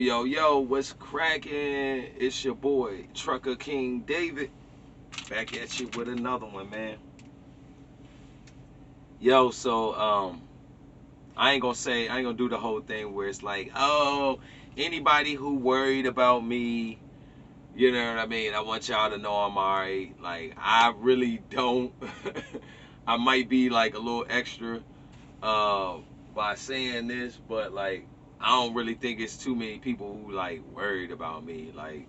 Yo, yo, what's cracking? It's your boy, Trucker King David, back at you with another one, man. Yo, I ain't gonna do the whole thing where it's like, oh, anybody who worried about me, you know what I mean? I want y'all to know I'm alright. Like, I really don't. I might be like a little extra uh by saying this, but like, I don't really think it's too many people who like worried about me. Like,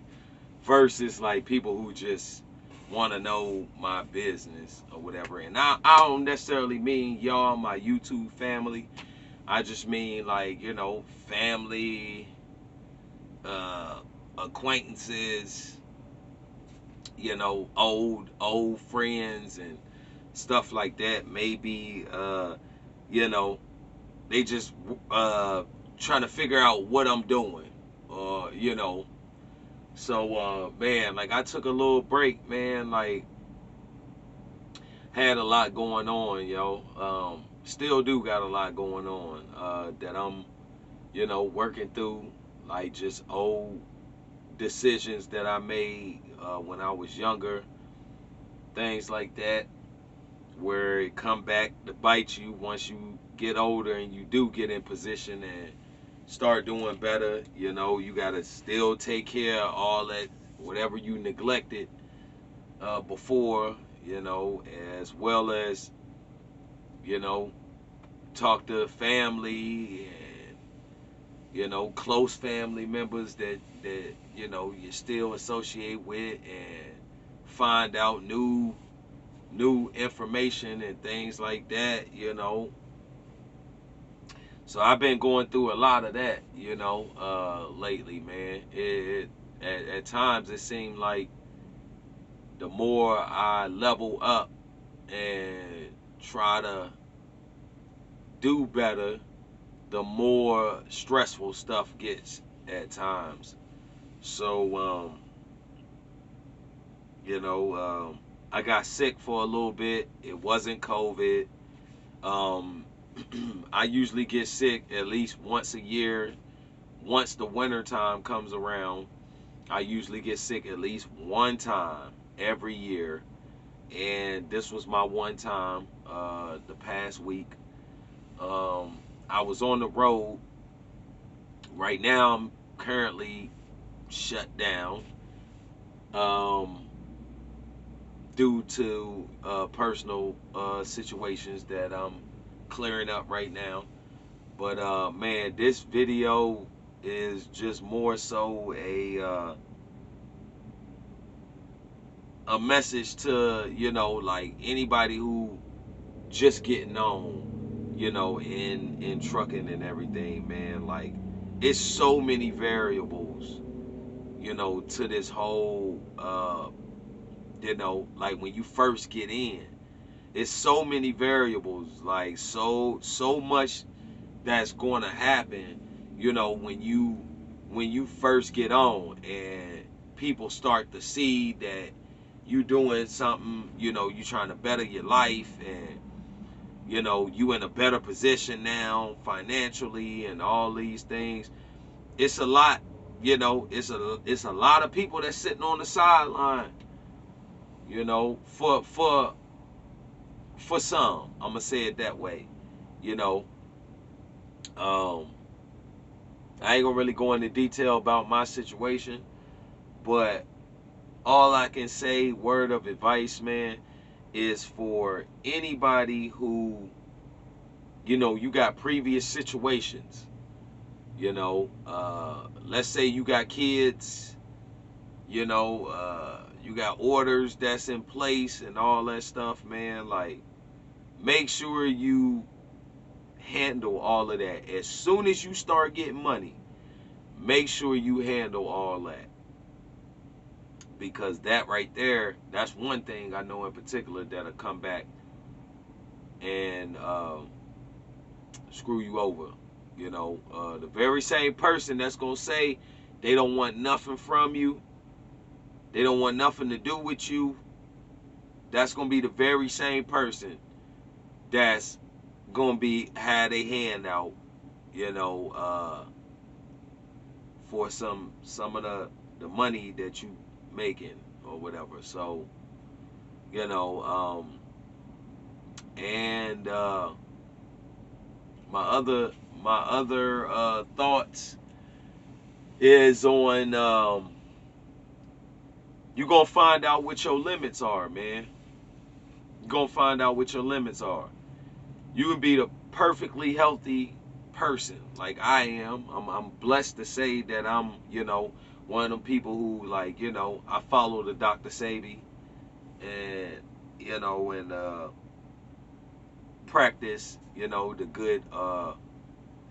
versus like people who just want to know my business or whatever. And I don't necessarily mean y'all, my YouTube family. I just mean like, family, uh, acquaintances, old friends and stuff like that. Maybe, you know, they just trying to figure out what I'm doing. So man, like I took a little break, man. Like had a lot going on, yo. Still do got a lot going on that I'm, working through. Like just old decisions that I made when I was younger, things like that, where it come back to bite you once you get older and you do get in position and start doing better. You gotta still take care of all that, whatever you neglected before, as well as, you know, talk to family and, close family members that, you still associate with and find out new information and things like that. So I've been going through a lot of that, lately, man. At times it seemed like the more I level up and try to do better, the more stressful stuff gets at times. So, I got sick for a little bit. It wasn't COVID. Um, I usually get sick at least once a year. Once the winter time comes around, I usually get sick at least one time every year. And this was my one time the past week. I was on the road. Right now, I'm currently shut down um, due to personal situations that I'm clearing up right now. But man, this video is just more so a message to like anybody who just getting on, in trucking and everything, man. Like it's so many variables, to this whole, like when you first get in, it's so many variables, like so much that's going to happen, when you first get on and people start to see that you doing something, you trying to better your life and you in a better position now financially and all these things. It's a lot, it's a lot of people that's sitting on the sideline, for some. I'm gonna say it that way. You know, um, I ain't gonna really go into detail about my situation, but all I can say, word of advice, man, is for anybody who, you got previous situations. Let's say you got kids, you got orders that's in place and all that stuff, man. Like, make sure you handle all of that. As soon as you start getting money, make sure you handle all that. Because that right there, that's one thing I know in particular that'll come back and screw you over. The very same person that's going to say they don't want nothing from you, they don't want nothing to do with you, that's going to be the very same person that's going to be had a hand out, you know, for some of the money that you making or whatever. So, you know, and my other thoughts is on you gonna find out what your limits are, man. You're gonna find out what your limits are. You can be the perfectly healthy person like I am. I'm blessed to say that I'm, one of them people who, like, I follow the Dr. Sabi, and practice, the good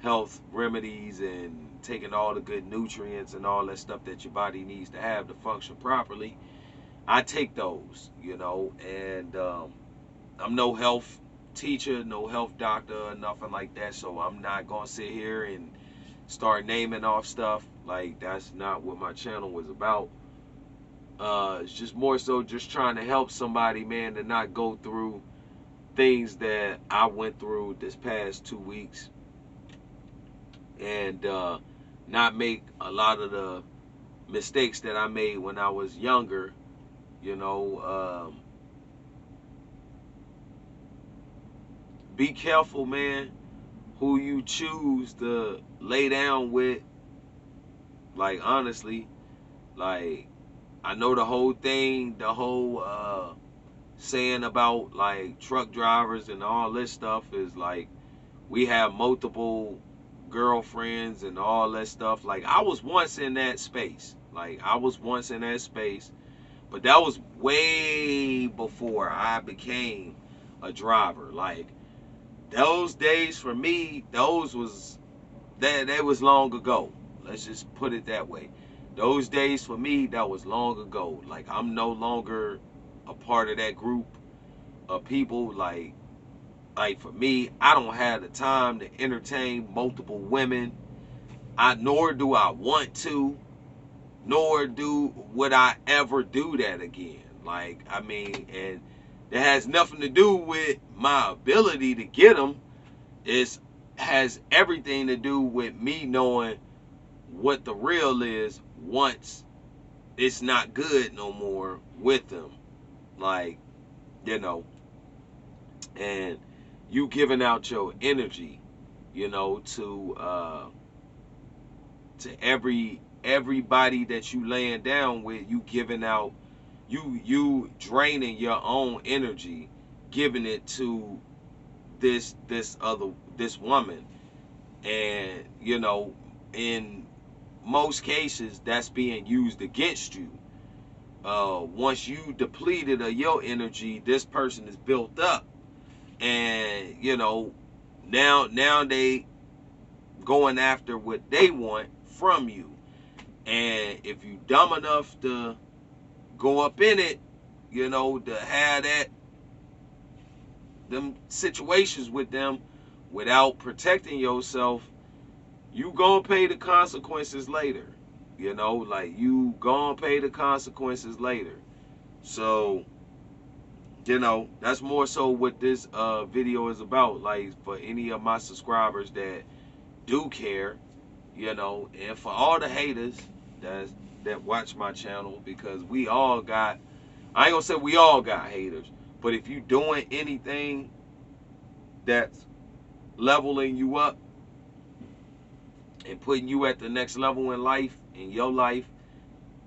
health remedies, and taking all the good nutrients and all that stuff that your body needs to have to function properly. I take those, and I'm no health teacher, no health doctor, or nothing like that. So I'm not gonna sit here and start naming off stuff. Like, that's not what my channel was about. It's just more so just trying to help somebody, man, to not go through things that I went through this past 2 weeks, and not make a lot of the mistakes that I made when I was younger. Be careful, man, who you choose to lay down with. Like, honestly, like, I know the whole thing, the whole saying about, like, truck drivers and all this stuff is like, we have multiple girlfriends and all that stuff. Like, I was once in that space. But that was way before I became a driver. Like, those days for me, that was long ago. Let's just put it that way. Those days for me, that was long ago. Like, I'm no longer a part of that group of people. Like for me, I don't have the time to entertain multiple women. Nor do I want to, nor would I ever do that again. Like, I mean, and that has nothing to do with my ability to get them. It has everything to do with me knowing what the real is once it's not good no more with them. Like, and you giving out your energy, to everybody that you laying down with. You giving out, you draining your own energy, giving it to this woman. And in most cases, that's being used against you. Once you depleted of your energy, this person is built up, and now they going after what they want from you. And if you dumb enough to go up in it, to have them situations with them without protecting yourself, you gonna pay the consequences later. Like, you gonna pay the consequences later. So, that's more so what this video is about. Like, for any of my subscribers that do care, and for all the haters that watch my channel, because we all got, I ain't gonna say we all got haters, but if you doing anything that's leveling you up and putting you at the next level in life, in your life,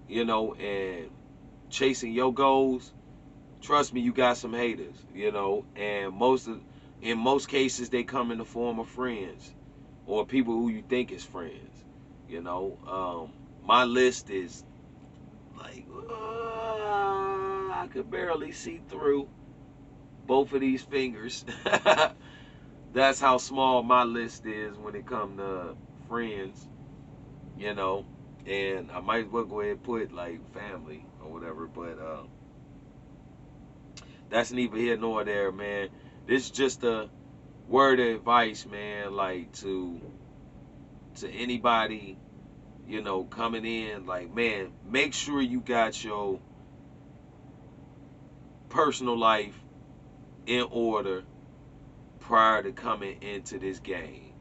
and chasing your goals, trust me, you got some haters, and in most cases, they come in the form of friends or people who you think is friends. My list is like, I could barely see through both of these fingers. That's how small my list is when it comes to friends, and I might as well go ahead and put, like, family or whatever, but that's neither here nor there, man. This is just a word of advice, man, like, to anybody, coming in. Like, man, make sure you got your personal life in order prior to coming into this game.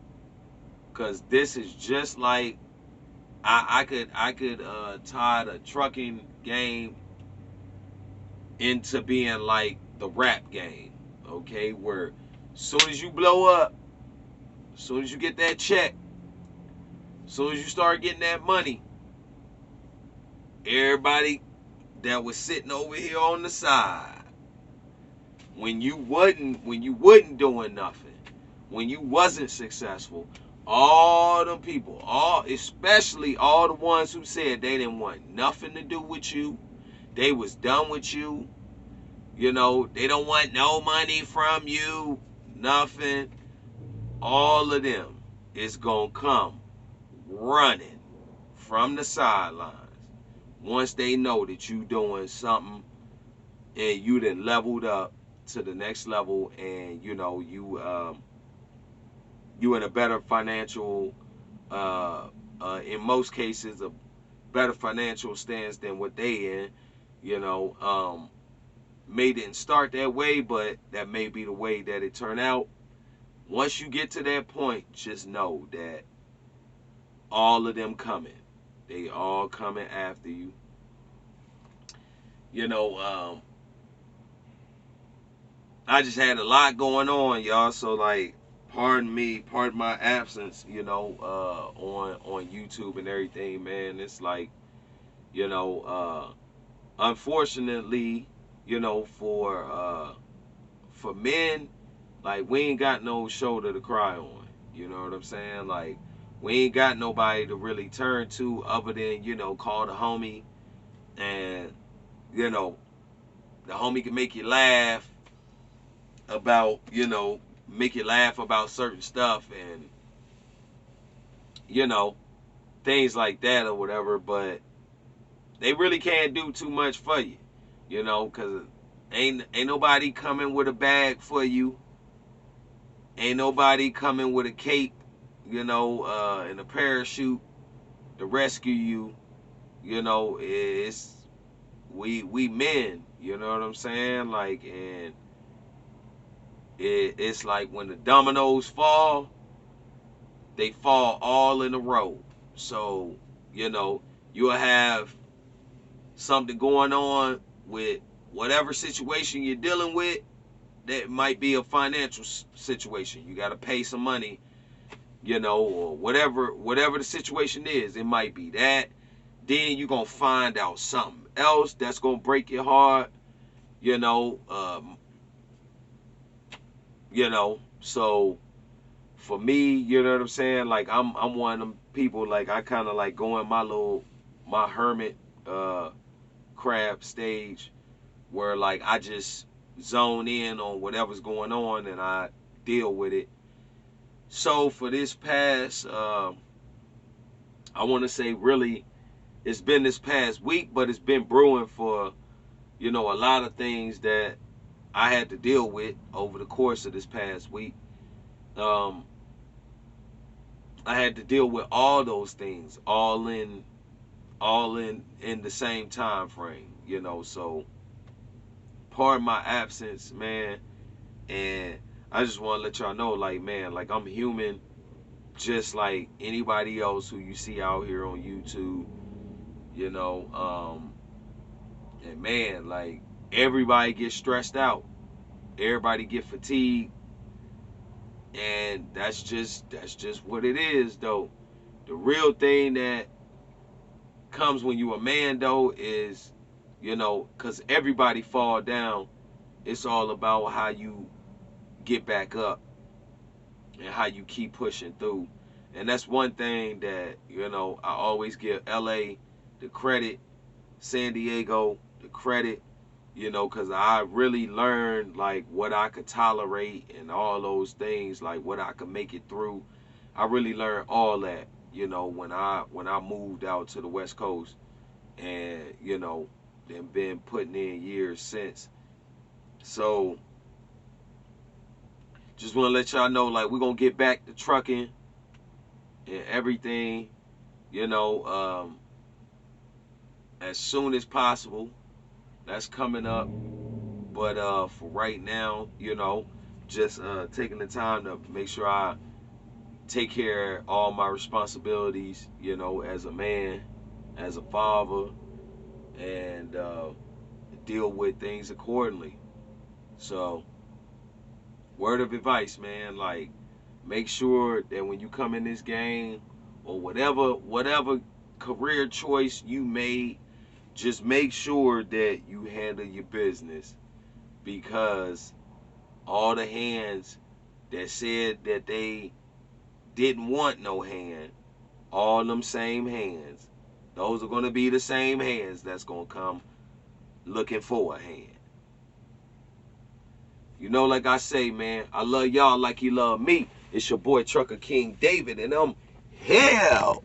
Because this is just like I could tie the trucking game into being like the rap game, okay? Where soon as you blow up, soon as you get that check, soon as you start getting that money, everybody that was sitting over here on the side, when you wasn't doing nothing, when you wasn't successful, all them people, all especially all the ones who said they didn't want nothing to do with you, they was done with you, they don't want no money from you, nothing. All of them is gonna come running from the sidelines once they know that you doing something and you done leveled up to the next level, and you in a better financial, in most cases, a better financial stance than what they in. You know, may didn't start that way, but that may be the way that it turned out. Once you get to that point, just know that all of them coming. They all coming after you. You know, I just had a lot going on, y'all. So like, pardon me, pardon my absence. On YouTube and everything, man. It's like, you know, unfortunately, for men, like we ain't got no shoulder to cry on. You know what I'm saying? Like we ain't got nobody to really turn to other than call the homie, and you know the homie can about make you laugh about certain stuff, and you know things like that or whatever, but they really can't do too much for you, because ain't nobody coming with a bag for you, ain't nobody coming with a cape, and a parachute to rescue you. It's we men, you know what I'm saying? Like, and it's like when the dominoes fall, they fall all in a row. So, you'll have something going on with whatever situation you're dealing with. That might be a financial situation. You got to pay some money, or whatever the situation is. It might be that. Then you're going to find out something else that's going to break your heart, you know. So for me, you know what I'm saying? Like I'm one of them people, like I kind of like go in my hermit crab stage where like I just zone in on whatever's going on and I deal with it. So for this past, I want to say really, it's been this past week, but it's been brewing for a lot of things that I had to deal with over the course of this past week. Um, I had to deal with all those things, all in the same time frame. So pardon my absence, man, and I just want to let y'all know, like, man, like I'm human, just like anybody else who you see out here on YouTube. You know, and man, like everybody gets stressed out, everybody get fatigued, and that's just what it is, though. The real thing that comes when you a man, though, is because everybody fall down. It's all about how you get back up and how you keep pushing through. And that's one thing that I always give LA the credit, San Diego the credit, because I really learned like what I could tolerate and all those things, like what I could make it through. I really learned all that, when I moved out to the West Coast, and then been putting in years since. So just want to let y'all know, like, we're gonna get back to trucking and everything, you know, um, as soon as possible. That's coming up. But for right now, just taking the time to make sure I take care of all my responsibilities, you know, as a man, as a father, and deal with things accordingly. So, word of advice, man, like make sure that when you come in this game or whatever career choice you made, just make sure that you handle your business, because all the hands that said that they didn't want no hand, all them same hands, those are going to be the same hands that's going to come looking for a hand. You know, like I say, man, I love y'all like you love me. It's your boy Trucker King David, and I'm hell.